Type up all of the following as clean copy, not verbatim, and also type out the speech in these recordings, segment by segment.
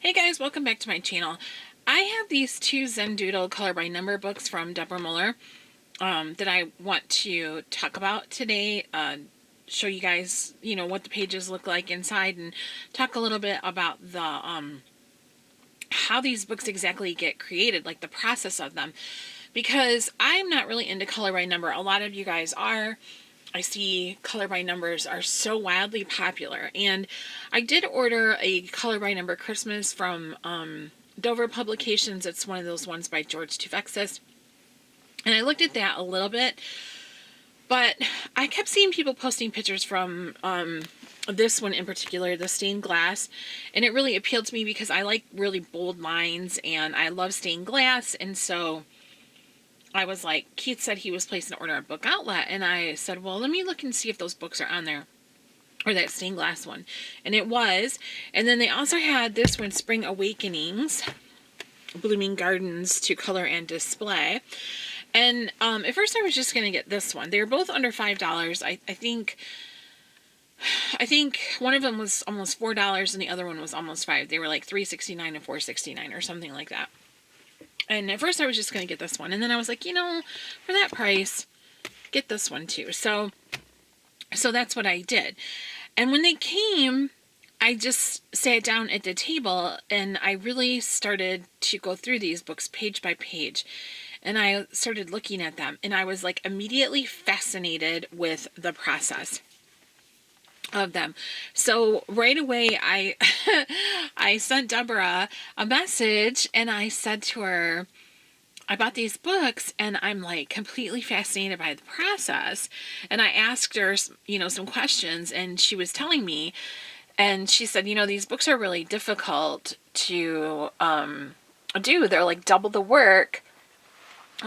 Hey guys, welcome back to my channel. I have these two Zendoodle color by number books from Deborah Muller that I want to talk about today. Show you guys, what the pages look like inside, and talk a little bit about the how these books exactly get created, like the process of them. Because I'm not really into color by number. A lot of you guys are. I see color by numbers are so wildly popular, and I did order a color by number Christmas from Dover Publications. It's one of those ones by George Tufexis, and I looked at that a little bit, but I kept seeing people posting pictures from this one in particular, the stained glass, and it really appealed to me because I like really bold lines and I love stained glass. And so I was like, Keith said he was placing an order at Book Outlet, and I said, well, let me look and see if those books are on there, or that stained glass one. And it was. And then they also had this one, Spring Awakenings, Blooming Gardens to Color and Display. And at first I was just going to get this one. They were both under $5. I think one of them was almost $4 and the other one was almost $5. They were like $3.69 and $4.69 or something like that. And at first I was just going to get this one. And then I was like, for that price, get this one too. So that's what I did. And when they came, I just sat down at the table and I really started to go through these books page by page. And I started looking at them. And I was like immediately fascinated with the process of them. So right away I I sent Deborah a message and I said to her, I bought these books and I'm like completely fascinated by the process. And I asked her, some questions, and she was telling me, and she said, these books are really difficult to do. They're like double the work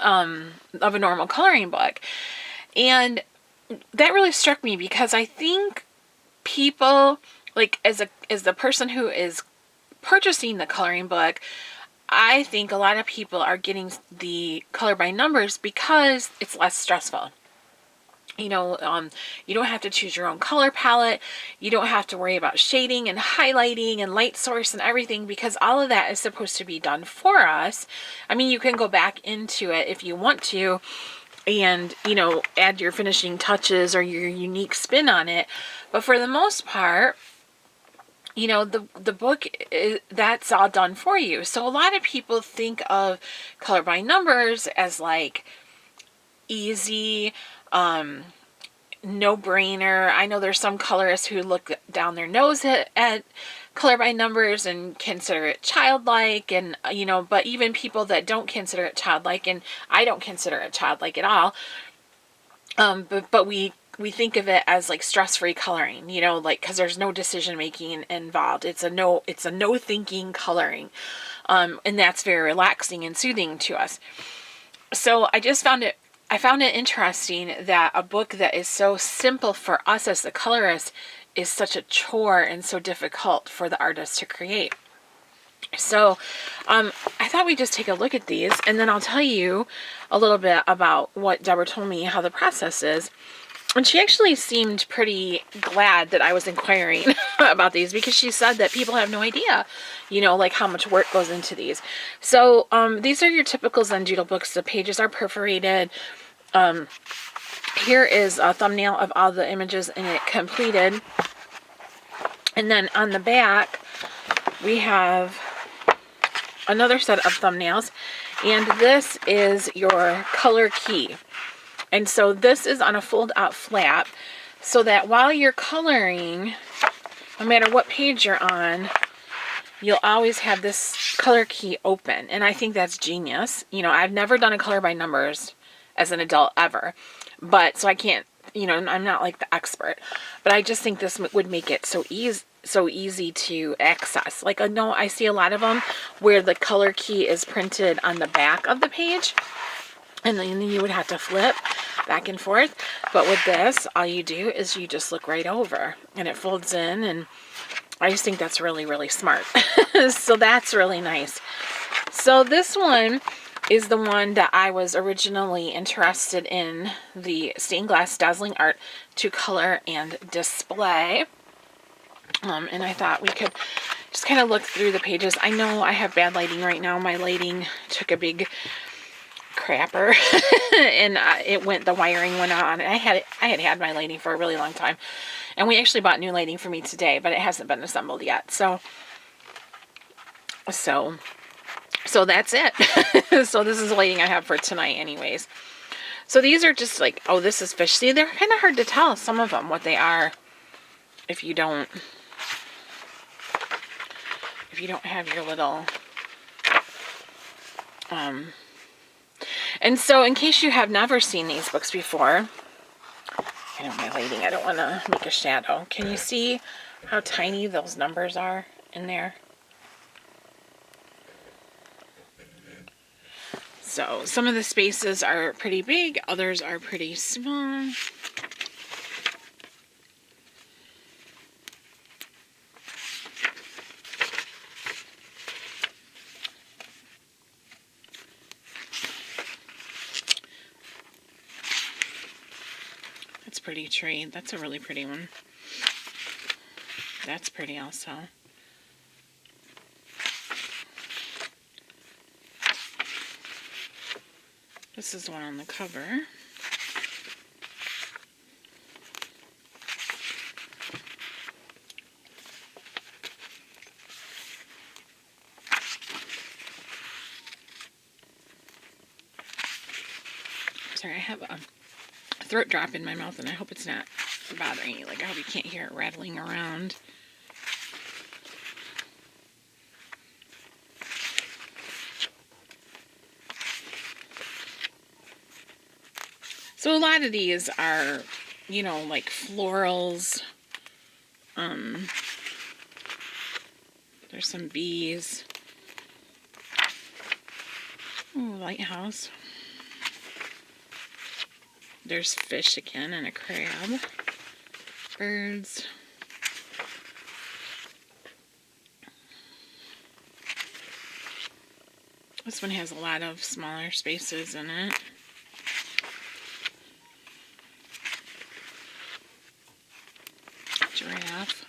of a normal coloring book. And that really struck me because I think people, like as the person who is purchasing the coloring book, I think a lot of people are getting the color by numbers because it's less stressful. You don't have to choose your own color palette. You don't have to worry about shading and highlighting and light source and everything, because all of that is supposed to be done for us. I mean, you can go back into it if you want to and, add your finishing touches or your unique spin on it. But for the most part, the book, that's all done for you. So a lot of people think of color by numbers as like easy, no-brainer. I know there's some colorists who look down their nose at color by numbers and consider it childlike, and but even people that don't consider it childlike, and I don't consider it childlike at all, but we think of it as like stress-free coloring, like, because there's no decision making involved. It's a no thinking coloring, and that's very relaxing and soothing to us. So I found it interesting that a book that is so simple for us as the colorist is such a chore and so difficult for the artist to create. So I thought we'd just take a look at these, and then I'll tell you a little bit about what Deborah told me, how the process is. And she actually seemed pretty glad that I was inquiring about these, because she said that people have no idea, like how much work goes into these. So these are your typical Zendoodle books. The pages are perforated. Here is a thumbnail of all the images in it completed. And then on the back, we have another set of thumbnails. And this is your color key. And so this is on a fold-out flap, so that while you're coloring, no matter what page you're on, you'll always have this color key open. And I think that's genius. I've never done a color by numbers as an adult ever, but so I can't, I'm not like the expert, but I just think this would make it so easy to access. Like, I see a lot of them where the color key is printed on the back of the page, and then you would have to flip back and forth. But with this, all you do is you just look right over and it folds in, and I just think that's really, really smart. So that's really nice. So this one is the one that I was originally interested in, the stained glass dazzling art to color and display. And I thought we could just kind of look through the pages. I know I have bad lighting right now. My lighting took a big crapper and the wiring went on. I had my lighting for a really long time, and we actually bought new lighting for me today, but it hasn't been assembled yet. So that's it. So this is the lighting I have for tonight anyways. So these are just like, oh, this is fish. See, they're kind of hard to tell, some of them, what they are if you don't have your little and so in case you have never seen these books before, I know my lighting, I don't want to make a shadow. Can you see how tiny those numbers are in there? So some of the spaces are pretty big, others are pretty small. That's a pretty tree. That's a really pretty one. That's pretty also. This is the one on the cover. Sorry, I have a throat drop in my mouth and I hope it's not bothering you. Like, I hope you can't hear it rattling around. So a lot of these are, you know, like florals. There's some bees. Ooh, lighthouse. There's fish again and a crab. Birds. This one has a lot of smaller spaces in it. Giraffe.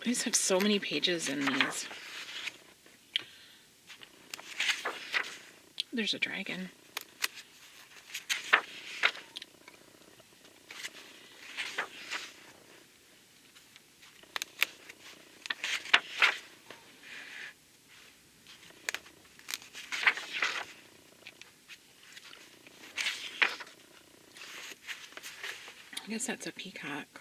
These have so many pages in these. There's a dragon. I guess that's a peacock.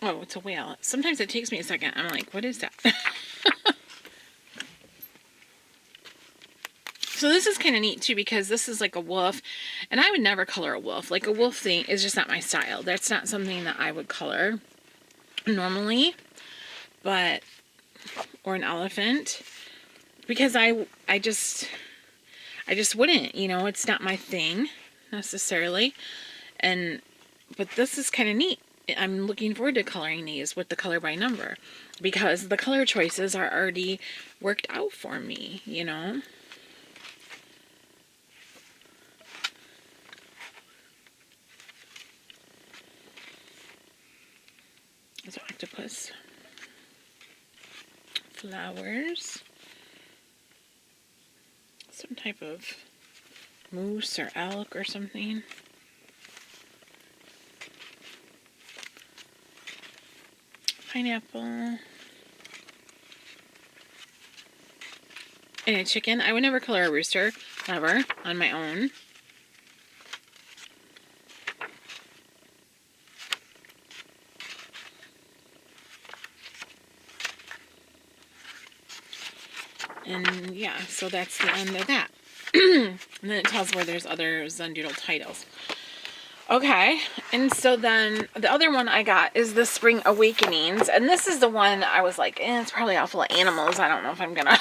Oh, it's a whale. Sometimes it takes me a second. I'm like, what is that? So this is kind of neat too, because this is like a wolf, and I would never color a wolf. Like, a wolf thing is just not my style. That's not something that I would color normally, but, or an elephant, because I just wouldn't, you know, it's not my thing necessarily. But this is kind of neat. I'm looking forward to coloring these with the color by number, because the color choices are already worked out for me, you know. There's an octopus. Flowers. Some type of moose or elk or something. Pineapple. And a chicken. I would never color a rooster, ever, on my own. And yeah, so that's the end of that. And then it tells where there's other Zendoodle titles. Okay, and so then the other one I got is the Spring Awakenings, and this is the one I was like, it's probably all full of animals. I don't know if I'm gonna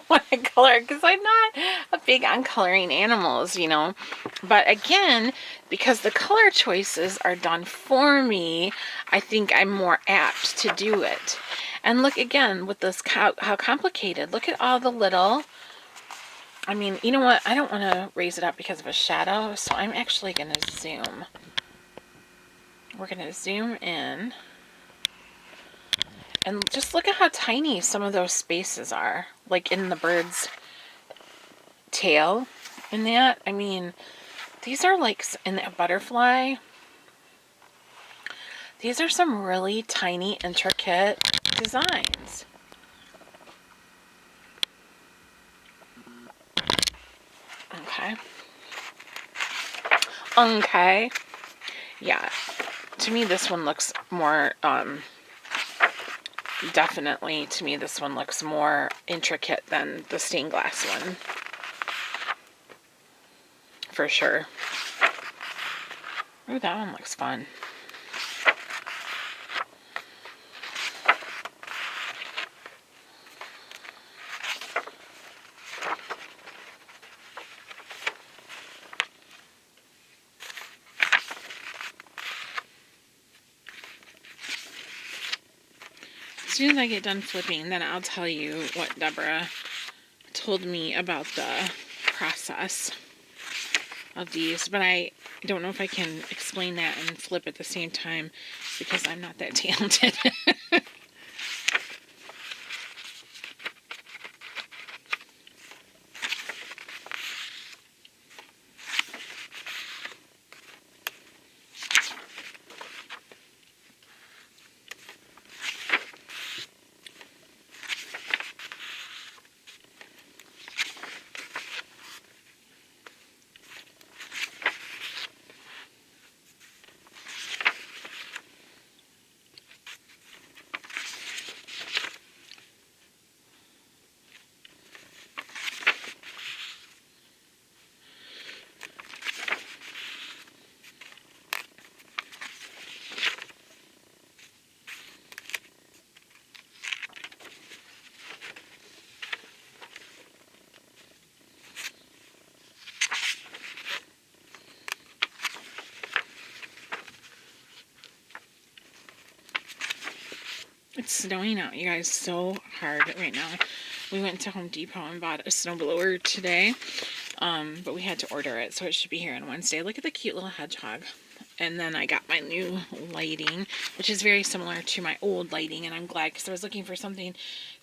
want to color, because I'm not a big on coloring animals, you know. But again, because the color choices are done for me, I think I'm more apt to do it. And look again with this, how complicated. Look at all the little, I mean, you know what? I don't want to raise it up because of a shadow, so I'm actually going to zoom. We're going to zoom in. And just look at how tiny some of those spaces are. Like in the bird's tail and that. I mean, these are like, in a butterfly, these are some really tiny, intricate designs. Okay. Okay. Yeah. To me, this one looks more, definitely, to me, this one looks more intricate than the stained glass one. For sure. Ooh, that one looks fun. As soon as I get done flipping, then I'll tell you what Deborah told me about the process of these, but I don't know if I can explain that and flip at the same time because I'm not that talented. It's snowing out, you guys, so hard right now. We went to Home Depot and bought a snowblower today, but we had to order it, so it should be here on Wednesday. Look at the cute little hedgehog. And then I got my new lighting, which is very similar to my old lighting, and I'm glad because I was looking for something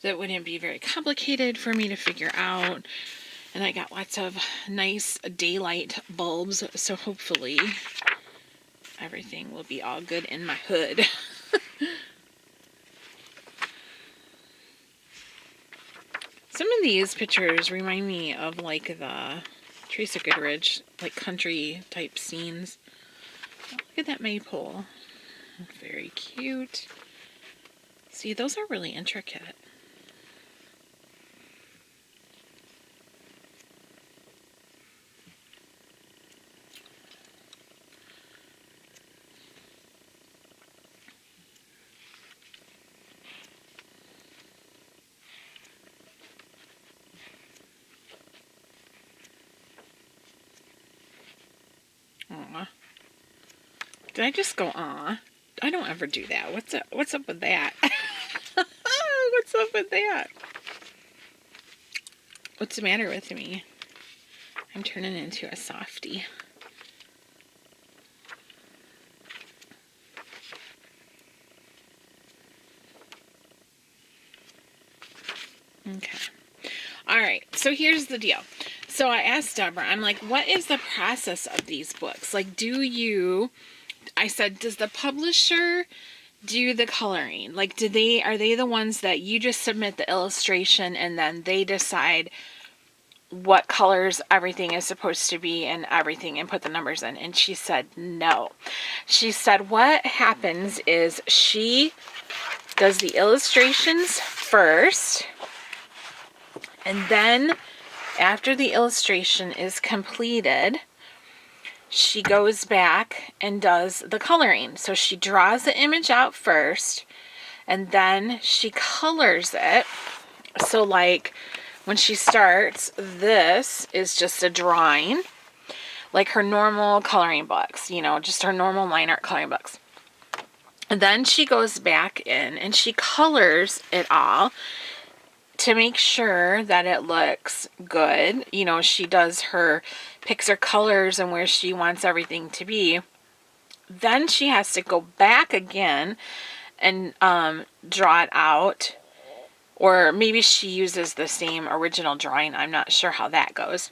that wouldn't be very complicated for me to figure out. And I got lots of nice daylight bulbs, so hopefully everything will be all good in my hood. Some of these pictures remind me of like the Teresa Goodrich, like country type scenes. Oh, look at that maypole. Very cute. See, those are really intricate. Aw. Did I just go aw? I don't ever do that. What's up with that? What's up with that? What's the matter with me? I'm turning into a softie. Okay. All right. So here's the deal. So I asked Deborah, I'm like, what is the process of these books? Like, I said, does the publisher do the coloring? Like, are they the ones that you just submit the illustration and then they decide what colors everything is supposed to be and everything and put the numbers in? And she said, no. She said, what happens is she does the illustrations first, and then after the illustration is completed, she goes back and does the coloring. So she draws the image out first, and then she colors it. So like when she starts, this is just a drawing, like her normal coloring books, just her normal line art coloring books. And then she goes back in and she colors it all to make sure that it looks good. You know, she picks her colors and where she wants everything to be. Then she has to go back again and draw it out. Or maybe she uses the same original drawing. I'm not sure how that goes.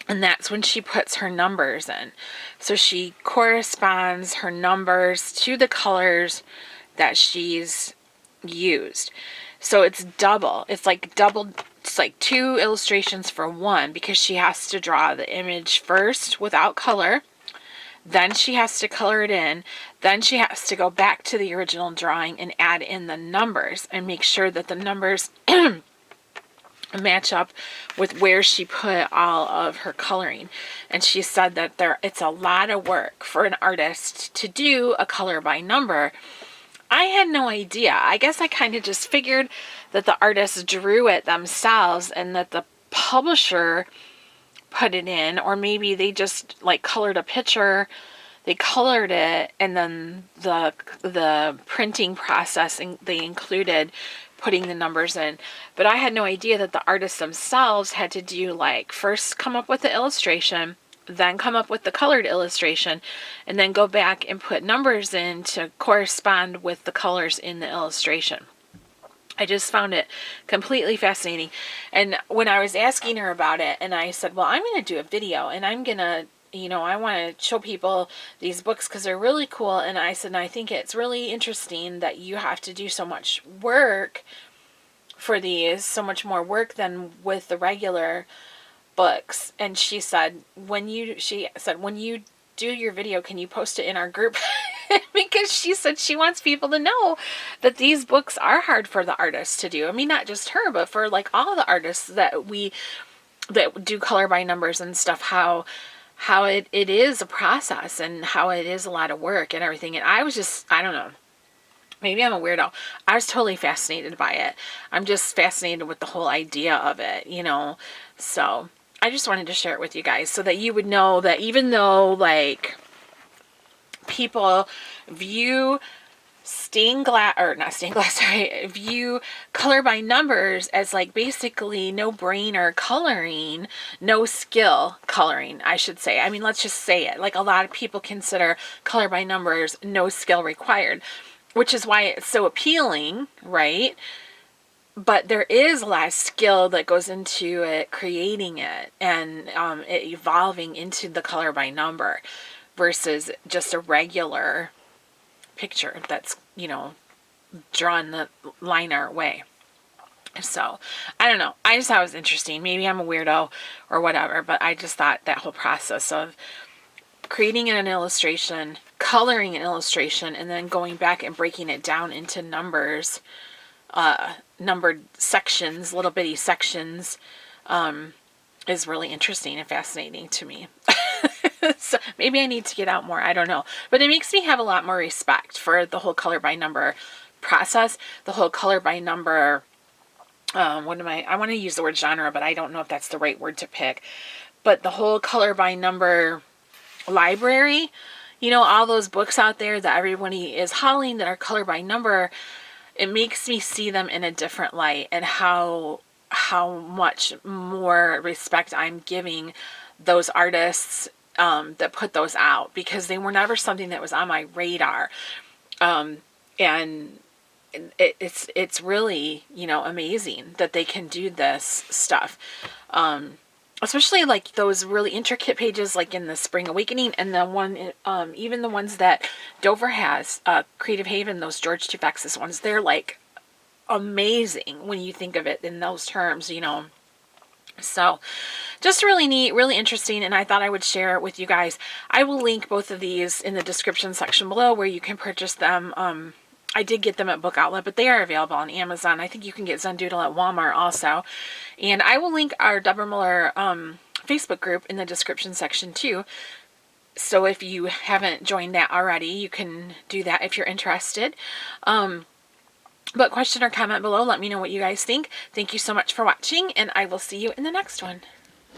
And that's when she puts her numbers in. So she corresponds her numbers to the colors that she's used. So it's double. It's like two illustrations for one, because she has to draw the image first without color. Then she has to color it in. Then she has to go back to the original drawing and add in the numbers and make sure that the numbers match up with where she put all of her coloring. And she said that it's a lot of work for an artist to do a color by number. I had no idea. I guess I kind of just figured that the artists drew it themselves and that the publisher put it in, or maybe they just like colored a picture, they colored it, and then the printing process, and they included putting the numbers in. But I had no idea that the artists themselves had to do, like, first come up with the illustration, then come up with the colored illustration, and then go back and put numbers in to correspond with the colors in the illustration. I just found it completely fascinating. And when I was asking her about it, and I said, well, I'm going to do a video, and I'm going to, I want to show people these books because they're really cool. And I said, and I think it's really interesting that you have to do so much work for these, so much more work than with the regular books. And she said, when you do your video, can you post it in our group? Because she said she wants people to know that these books are hard for the artists to do. I mean, not just her, but for like all the artists that do color by numbers and stuff, how it is a process and how it is a lot of work and everything. And I was just, I don't know, maybe I'm a weirdo. I was totally fascinated by it. I'm just fascinated with the whole idea of it, So I just wanted to share it with you guys so that you would know that even though, like, people view view color by numbers as like basically no brainer coloring, no skill coloring, I should say. I mean, let's just say it. Like, a lot of people consider color by numbers no skill required, which is why it's so appealing, right? But there is a lot of skill that goes into it, creating it, and it evolving into the color by number versus just a regular picture that's, drawn the line art way. So, I don't know. I just thought it was interesting. Maybe I'm a weirdo or whatever, but I just thought that whole process of creating an illustration, coloring an illustration, and then going back and breaking it down into numbers, numbered sections, little bitty sections, is really interesting and fascinating to me. So maybe I need to get out more. I don't know. But it makes me have a lot more respect for the whole color by number process, the whole color by number, I want to use the word genre, but I don't know if that's the right word to pick. But the whole color by number library, all those books out there that everybody is hauling that are color by number, it makes me see them in a different light, and how much more respect I'm giving those artists that put those out, because they were never something that was on my radar. And it's really, amazing that they can do this stuff. Especially like those really intricate pages, like in the Spring Awakening, and the one, even the ones that Dover has, Creative Haven, those George T. Faxis ones, they're like amazing when you think of it in those terms, So, just really neat, really interesting, and I thought I would share it with you guys. I will link both of these in the description section below where you can purchase them. I did get them at Book Outlet, but they are available on Amazon. I think you can get Zendoodle at Walmart also. And I will link our Deborah Muller Facebook group in the description section too. So if you haven't joined that already, you can do that if you're interested. But question or comment below. Let me know what you guys think. Thank you so much for watching, and I will see you in the next one.